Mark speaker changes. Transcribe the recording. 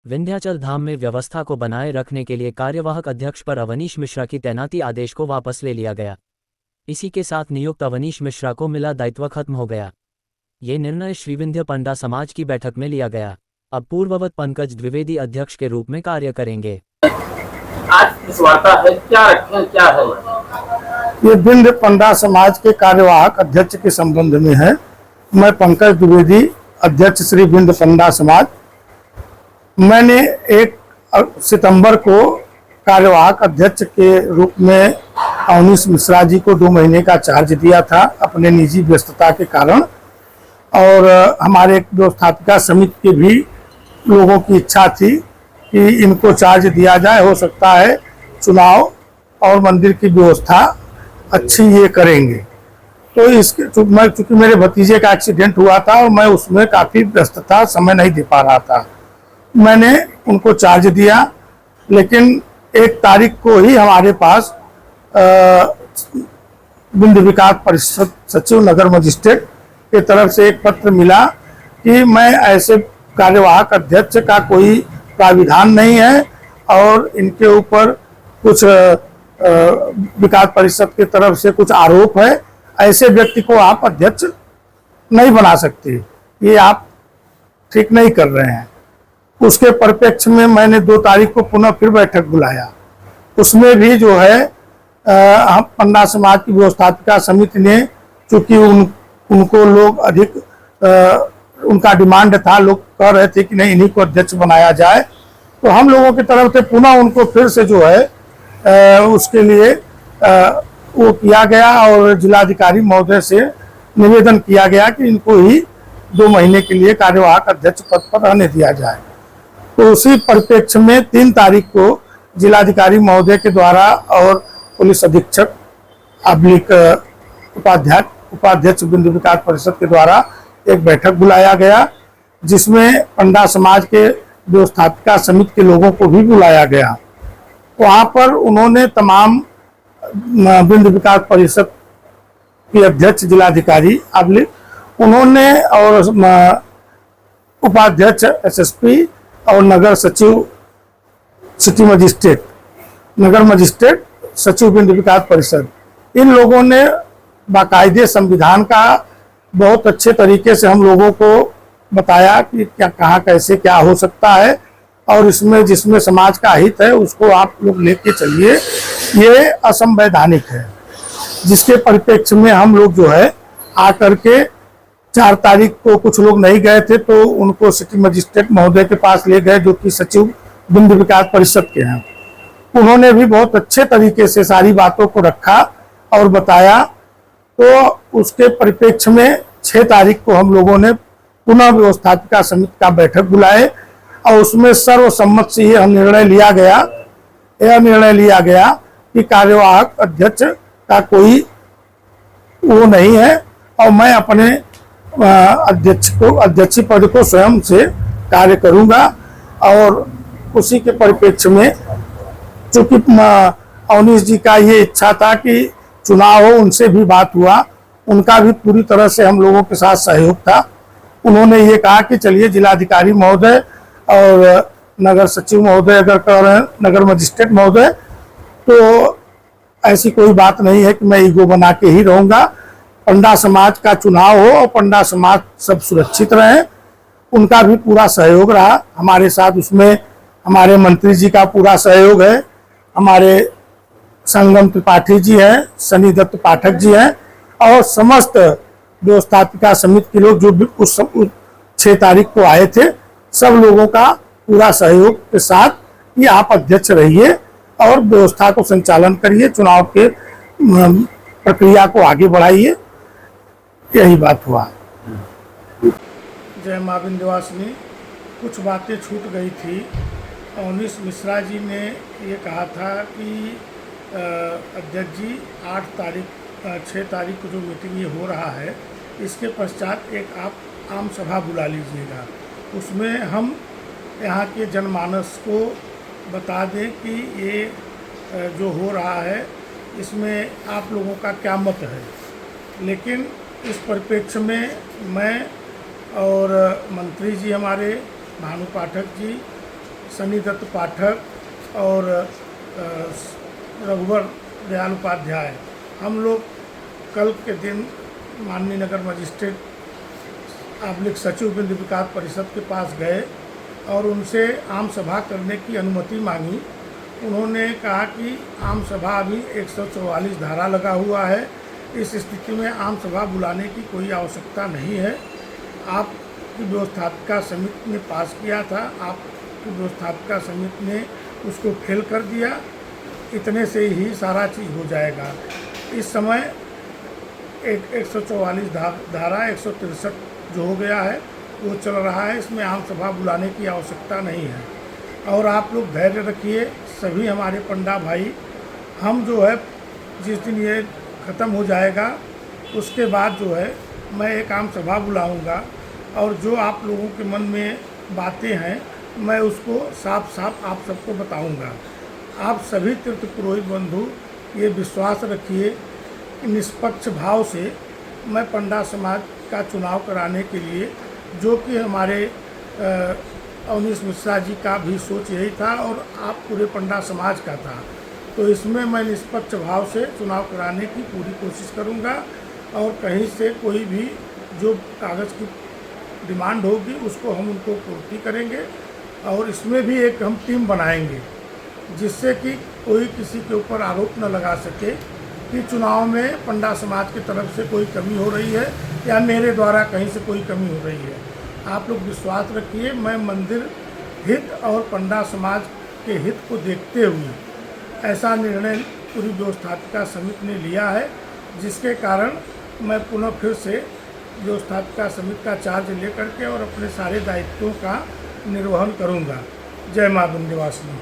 Speaker 1: विंध्याचल धाम में व्यवस्था को बनाए रखने के लिए कार्यवाहक अध्यक्ष पर अवनीश मिश्रा की तैनाती आदेश को वापस ले लिया गया। इसी के साथ नियुक्त अवनीश मिश्रा को मिला दायित्व खत्म हो गया। ये निर्णय श्रीविंध्य पंडा समाज की बैठक में लिया गया। अब पूर्ववत पंकज द्विवेदी अध्यक्ष के रूप में कार्य करेंगे।
Speaker 2: आज इस वार्ता है क्या रखें, क्या है
Speaker 3: ये विंध्य पंडा समाज के कार्यवाहक अध्यक्ष के संबंध में है। मैं पंकज द्विवेदी, अध्यक्ष श्री विंध्य पंडा समाज। मैंने 1 सितंबर को कार्यवाहक अध्यक्ष के रूप में अवनीश मिश्रा जी को 2 महीने का चार्ज दिया था अपने निजी व्यस्तता के कारण, और हमारे एक व्यवस्थापिका समिति के भी लोगों की इच्छा थी कि इनको चार्ज दिया जाए, हो सकता है चुनाव और मंदिर की व्यवस्था अच्छी ये करेंगे। तो इसके चूंकि मेरे भतीजे का एक्सीडेंट हुआ था और मैं उसमें काफ़ी व्यस्त था, समय नहीं दे पा रहा था, मैंने उनको चार्ज दिया। लेकिन 1 तारीख को ही हमारे पास विंध्य विकास परिषद सचिव नगर मजिस्ट्रेट के तरफ से एक पत्र मिला कि मैं ऐसे कार्यवाहक अध्यक्ष का कोई प्राविधान नहीं है और इनके ऊपर कुछ विकास परिषद की तरफ से कुछ आरोप है, ऐसे व्यक्ति को आप अध्यक्ष नहीं बना सकते, ये आप ठीक नहीं कर रहे हैं। उसके परिप्रेक्ष्य में मैंने 2 तारीख को पुनः फिर बैठक बुलाया। उसमें भी जो है हम पंडा समाज की व्यवस्थापिका समिति ने, चूंकि उनको लोग अधिक उनका डिमांड था, लोग कह रहे थे कि नहीं इन्हीं को अध्यक्ष बनाया जाए, तो हम लोगों की तरफ से पुनः उनको फिर से जो है उसके लिए वो किया गया और जिलाधिकारी महोदय से निवेदन किया गया कि इनको ही 2 महीने के लिए कार्यवाहक अध्यक्ष पद पर रहने दिया जाए। तो उसी परिप्रेक्ष्य में 3 तारीख को जिलाधिकारी महोदय के द्वारा और पुलिस अधीक्षक अब्लिक उपाध्यक्ष विंध्य विकास परिषद के द्वारा एक बैठक बुलाया गया, जिसमें पंडा समाज के व्यवस्थापिका समिति के लोगों को भी बुलाया गया। वहाँ पर उन्होंने तमाम विंध्य विकास परिषद के अध्यक्ष जिलाधिकारी अब्लिक उन्होंने और उपाध्यक्ष एसएसपी और नगर सचिव सिटी मजिस्ट्रेट, नगर मजिस्ट्रेट सचिव विंध्य विकास परिषद, इन लोगों ने बाकायदे संविधान का बहुत अच्छे तरीके से हम लोगों को बताया कि क्या कहाँ कैसे क्या हो सकता है और इसमें जिसमें समाज का हित है उसको आप लोग लेके चलिए, ये असंवैधानिक है। जिसके परिप्रेक्ष्य में हम लोग जो है आकर के 4 तारीख को कुछ लोग नहीं गए थे तो उनको सिटी मजिस्ट्रेट महोदय के पास ले गए, जो कि सचिव विंध्य विकास परिषद के हैं। उन्होंने भी बहुत अच्छे तरीके से सारी बातों को रखा और बताया। तो उसके परिप्रेक्ष्य में 6 तारीख को हम लोगों ने पुनः व्यवस्थापिका समिति का बैठक बुलाए और उसमें सर्वसम्मत से यह निर्णय लिया गया कि कार्यवाहक अध्यक्ष का कोई वो नहीं है और मैं अपने अध्यक्ष पद को स्वयं से कार्य करूंगा। और उसी के परिप्रेक्ष्य में चूंकि अवनीश जी का ये इच्छा था कि चुनाव हो, उनसे भी बात हुआ, उनका भी पूरी तरह से हम लोगों के साथ सहयोग था। उन्होंने ये कहा कि चलिए जिलाधिकारी महोदय और नगर सचिव महोदय अगर कह रहे हैं, नगर मजिस्ट्रेट महोदय, तो ऐसी कोई बात नहीं है कि मैं ईगो बना के ही रहूँगा। पंडा समाज का चुनाव हो और पंडा समाज सब सुरक्षित रहे, उनका भी पूरा सहयोग रहा हमारे साथ। उसमें हमारे मंत्री जी का पूरा सहयोग है, हमारे संगम त्रिपाठी जी हैं, सनी दत्त पाठक जी हैं और समस्त व्यवस्थापिका समिति के लोग जो उस 6 तारीख को आए थे, सब लोगों का पूरा सहयोग के साथ कि आप अध्यक्ष रहिए और व्यवस्था को संचालन करिए, चुनाव के प्रक्रिया को आगे बढ़ाइए, यही बात हुआ। जय मां विंध्यवासिनी। कुछ बातें छूट गई थी। अवनीश मिश्रा जी ने ये कहा था कि अध्यक्ष जी 6 तारीख को जो मीटिंग ये हो रहा है, इसके पश्चात एक आप आम सभा बुला लीजिएगा, उसमें हम यहाँ के जनमानस को बता दें कि ये जो हो रहा है इसमें आप लोगों का क्या मत है। लेकिन इस परिप्रेक्ष्य में मैं और मंत्री जी हमारे भानु पाठक जी सनी दत्त पाठक और रघुवर दयाल उपाध्याय, हम लोग कल के दिन माननीय नगर मजिस्ट्रेट / सचिव बिंद विकास परिषद के पास गए और उनसे आम सभा करने की अनुमति मांगी। उन्होंने कहा कि आम सभा अभी 144 धारा लगा हुआ है, इस स्थिति में आम सभा बुलाने की कोई आवश्यकता नहीं है। आपकी व्यवस्थापिका समिति ने पास किया था, आपकी व्यवस्थापिका समिति ने उसको फेल कर दिया, इतने से ही सारा चीज़ हो जाएगा। इस समय 144 धारा 163 जो हो गया है वो चल रहा है, इसमें आम सभा बुलाने की आवश्यकता नहीं है। और आप लोग धैर्य रखिए, सभी हमारे पंडा भाई, हम जो है जिस दिन ये ख़त्म हो जाएगा उसके बाद जो है मैं एक आम सभा बुलाऊंगा और जो आप लोगों के मन में बातें हैं मैं उसको साफ साफ आप सबको बताऊंगा। आप सभी तीर्थ पुरोहित बंधु ये विश्वास रखिए कि निष्पक्ष भाव से मैं पंडा समाज का चुनाव कराने के लिए, जो कि हमारे अवनीश मिश्रा जी का भी सोच यही था और आप पूरे पंडा समाज का था, तो इसमें मैं निष्पक्ष भाव से चुनाव कराने की पूरी कोशिश करूंगा और कहीं से कोई भी जो कागज़ की डिमांड होगी उसको हम उनको पूर्ति करेंगे। और इसमें भी एक हम टीम बनाएंगे जिससे कि कोई किसी के ऊपर आरोप न लगा सके कि चुनाव में पंडा समाज की तरफ से कोई कमी हो रही है या मेरे द्वारा कहीं से कोई कमी हो रही है। आप लोग विश्वास रखिए, मैं मंदिर हित और पंडा समाज के हित को देखते हुए ऐसा निर्णय पूरी व्यवस्थापिका समिति ने लिया है, जिसके कारण मैं पुनः फिर से व्यवस्थापिका समिति का चार्ज लेकर के और अपने सारे दायित्वों का निर्वहन करूंगा। जय मां विंध्यवासिनी।